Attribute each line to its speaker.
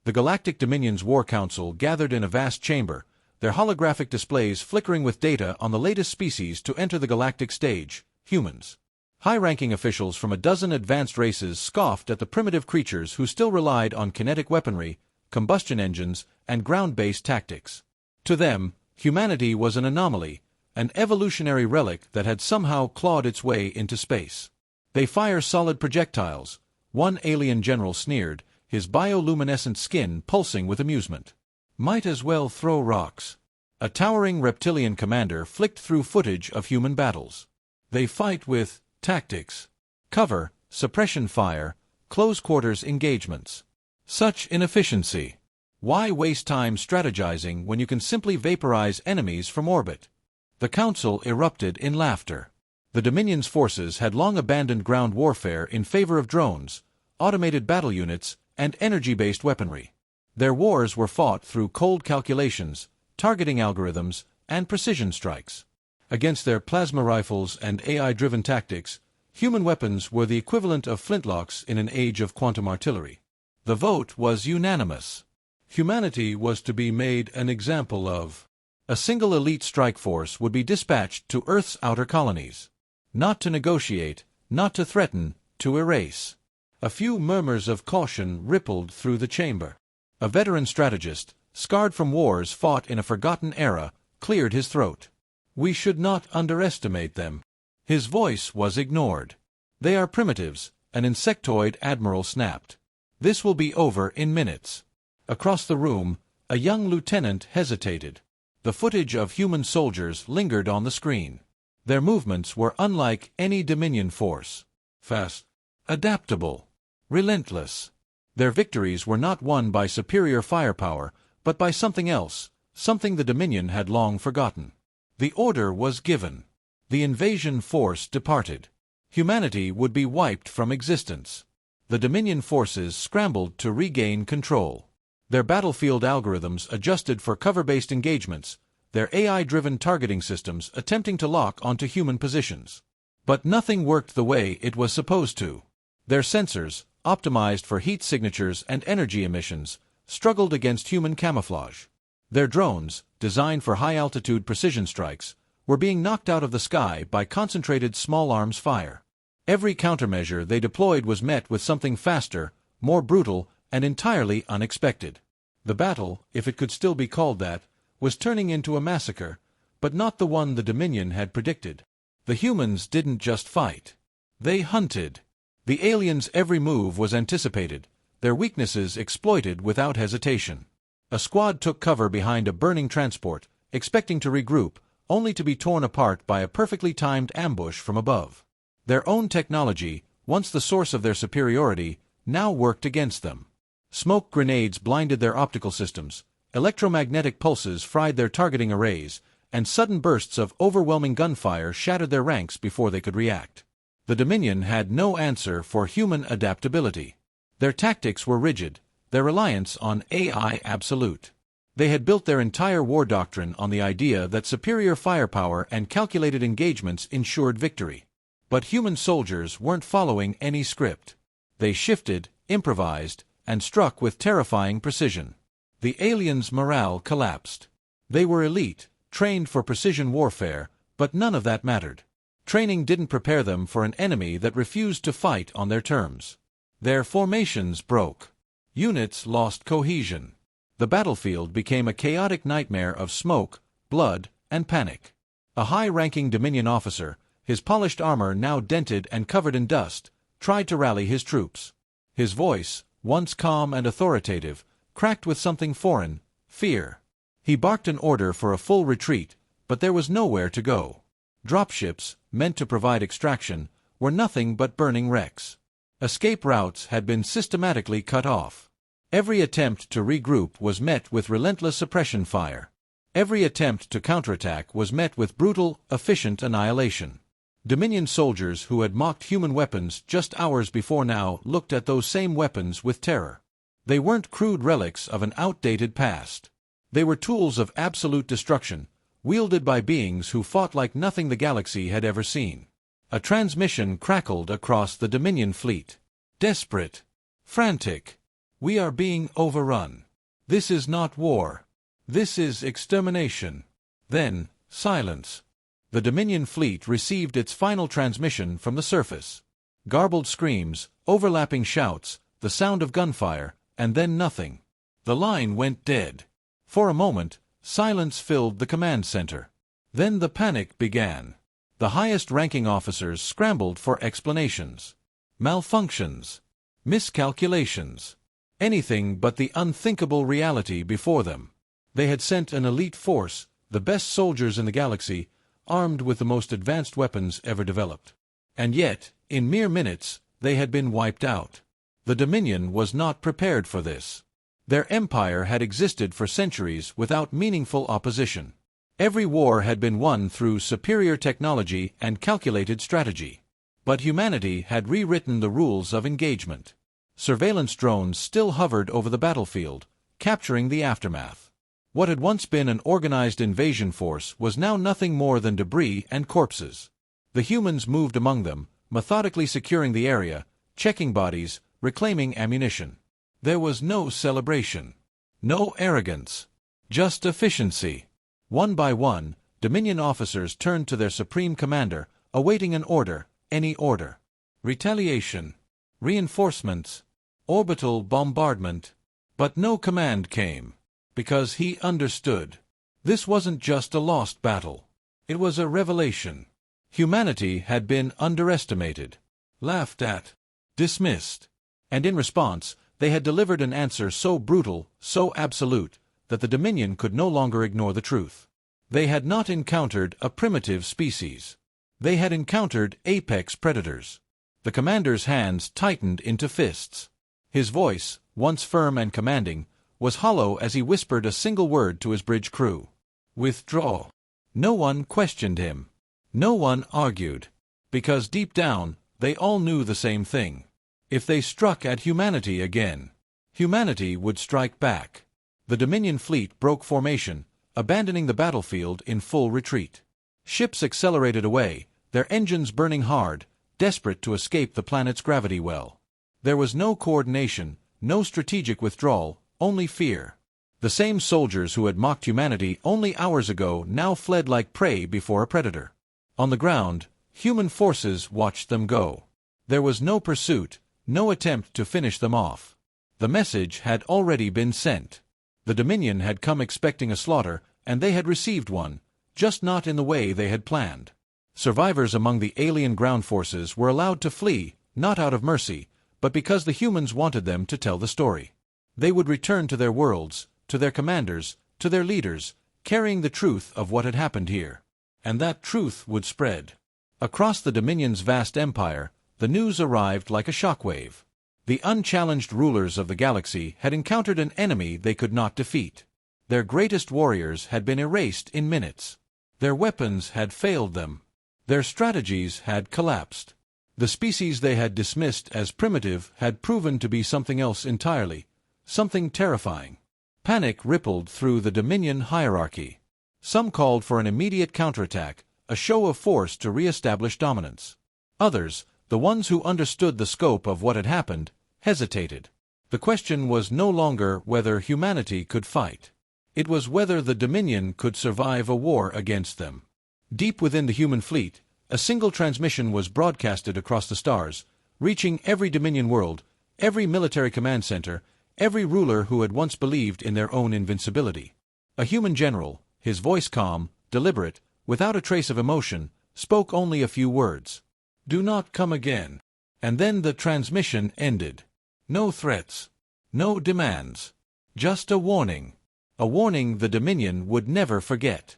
Speaker 1: The Galactic Dominion's War Council gathered in a vast chamber, their holographic displays flickering with data on the latest species to enter the galactic stage, humans. High-ranking officials from a dozen advanced races scoffed at the primitive creatures who still relied on kinetic weaponry, combustion engines, and ground-based tactics. To them, humanity was an anomaly, an evolutionary relic that had somehow clawed its way into space. They fire solid projectiles, one alien general sneered, his bioluminescent skin pulsing with amusement. Might as well throw rocks. A towering reptilian commander flicked through footage of human battles. They fight with tactics, cover, suppression fire, close-quarters engagements. Such inefficiency. Why waste time strategizing when you can simply vaporize enemies from orbit? The Council erupted in laughter. The Dominion's forces had long abandoned ground warfare in favor of drones, automated battle units, and energy-based weaponry. Their wars were fought through cold calculations, targeting algorithms, and precision strikes. Against their plasma rifles and AI-driven tactics, human weapons were the equivalent of flintlocks in an age of quantum artillery. The vote was unanimous. Humanity was to be made an example of. A single elite strike force would be dispatched to Earth's outer colonies. Not to negotiate, not to threaten, to erase. A few murmurs of caution rippled through the chamber. A veteran strategist, scarred from wars fought in a forgotten era, cleared his throat. We should not underestimate them. His voice was ignored. They are primitives, an insectoid admiral snapped. This will be over in minutes. Across the room, a young lieutenant hesitated. The footage of human soldiers lingered on the screen. Their movements were unlike any Dominion force. Fast, adaptable, relentless. Their victories were not won by superior firepower, but by something else, something the Dominion had long forgotten. The order was given. The invasion force departed. Humanity would be wiped from existence. The Dominion forces scrambled to regain control. Their battlefield algorithms adjusted for cover-based engagements, their AI-driven targeting systems attempting to lock onto human positions. But nothing worked the way it was supposed to. Their sensors, optimized for heat signatures and energy emissions, struggled against human camouflage. Their drones, designed for high-altitude precision strikes, were being knocked out of the sky by concentrated small arms fire. Every countermeasure they deployed was met with something faster, more brutal, and entirely unexpected. The battle, if it could still be called that, was turning into a massacre, but not the one the Dominion had predicted. The humans didn't just fight. They hunted. The aliens' every move was anticipated, their weaknesses exploited without hesitation. A squad took cover behind a burning transport, expecting to regroup, only to be torn apart by a perfectly timed ambush from above. Their own technology, once the source of their superiority, now worked against them. Smoke grenades blinded their optical systems, electromagnetic pulses fried their targeting arrays, and sudden bursts of overwhelming gunfire shattered their ranks before they could react. The Dominion had no answer for human adaptability. Their tactics were rigid, their reliance on AI absolute. They had built their entire war doctrine on the idea that superior firepower and calculated engagements ensured victory. But human soldiers weren't following any script. They shifted, improvised, and struck with terrifying precision. The aliens' morale collapsed. They were elite, trained for precision warfare, but none of that mattered. Training didn't prepare them for an enemy that refused to fight on their terms. Their formations broke. Units lost cohesion. The battlefield became a chaotic nightmare of smoke, blood, and panic. A high-ranking Dominion officer, his polished armor now dented and covered in dust, tried to rally his troops. His voice, once calm and authoritative, cracked with something foreign, fear. He barked an order for a full retreat, but there was nowhere to go. Dropships, meant to provide extraction, were nothing but burning wrecks. Escape routes had been systematically cut off. Every attempt to regroup was met with relentless suppression fire. Every attempt to counterattack was met with brutal, efficient annihilation. Dominion soldiers who had mocked human weapons just hours before now looked at those same weapons with terror. They weren't crude relics of an outdated past. They were tools of absolute destruction, wielded by beings who fought like nothing the galaxy had ever seen. A transmission crackled across the Dominion fleet. Desperate. Frantic. We are being overrun. This is not war. This is extermination. Then, silence. The Dominion fleet received its final transmission from the surface. Garbled screams, overlapping shouts, the sound of gunfire, and then nothing. The line went dead. For a moment, silence filled the command center. Then the panic began. The highest-ranking officers scrambled for explanations. Malfunctions. Miscalculations. Anything but the unthinkable reality before them. They had sent an elite force, the best soldiers in the galaxy, armed with the most advanced weapons ever developed. And yet, in mere minutes, they had been wiped out. The Dominion was not prepared for this. Their empire had existed for centuries without meaningful opposition. Every war had been won through superior technology and calculated strategy. But humanity had rewritten the rules of engagement. Surveillance drones still hovered over the battlefield, capturing the aftermath. What had once been an organized invasion force was now nothing more than debris and corpses. The humans moved among them, methodically securing the area, checking bodies, reclaiming ammunition. There was no celebration. No arrogance. Just efficiency. One by one, Dominion officers turned to their supreme commander, awaiting an order, any order. Retaliation. Reinforcements. Orbital bombardment. But no command came. Because he understood. This wasn't just a lost battle. It was a revelation. Humanity had been underestimated, laughed at, dismissed. And in response, they had delivered an answer so brutal, so absolute, that the Dominion could no longer ignore the truth. They had not encountered a primitive species. They had encountered apex predators. The commander's hands tightened into fists. His voice, once firm and commanding, was hollow as he whispered a single word to his bridge crew. Withdraw. No one questioned him. No one argued. Because deep down, they all knew the same thing. If they struck at humanity again, humanity would strike back. The Dominion fleet broke formation, abandoning the battlefield in full retreat. Ships accelerated away, their engines burning hard, desperate to escape the planet's gravity well. There was no coordination, no strategic withdrawal, only fear. The same soldiers who had mocked humanity only hours ago now fled like prey before a predator. On the ground, human forces watched them go. There was no pursuit, no attempt to finish them off. The message had already been sent. The Dominion had come expecting a slaughter, and they had received one, just not in the way they had planned. Survivors among the alien ground forces were allowed to flee, not out of mercy, but because the humans wanted them to tell the story. They would return to their worlds, to their commanders, to their leaders, carrying the truth of what had happened here. And that truth would spread. Across the Dominion's vast empire, the news arrived like a shockwave. The unchallenged rulers of the galaxy had encountered an enemy they could not defeat. Their greatest warriors had been erased in minutes. Their weapons had failed them. Their strategies had collapsed. The species they had dismissed as primitive had proven to be something else entirely, something terrifying. Panic rippled through the Dominion hierarchy. Some called for an immediate counterattack, a show of force to re-establish dominance. Others, the ones who understood the scope of what had happened, hesitated. The question was no longer whether humanity could fight. It was whether the Dominion could survive a war against them. Deep within the human fleet, a single transmission was broadcasted across the stars, reaching every Dominion world, every military command center, every ruler who had once believed in their own invincibility. A human general, his voice calm, deliberate, without a trace of emotion, spoke only a few words. "Do not come again." And then the transmission ended. No threats. No demands. Just a warning. A warning the Dominion would never forget.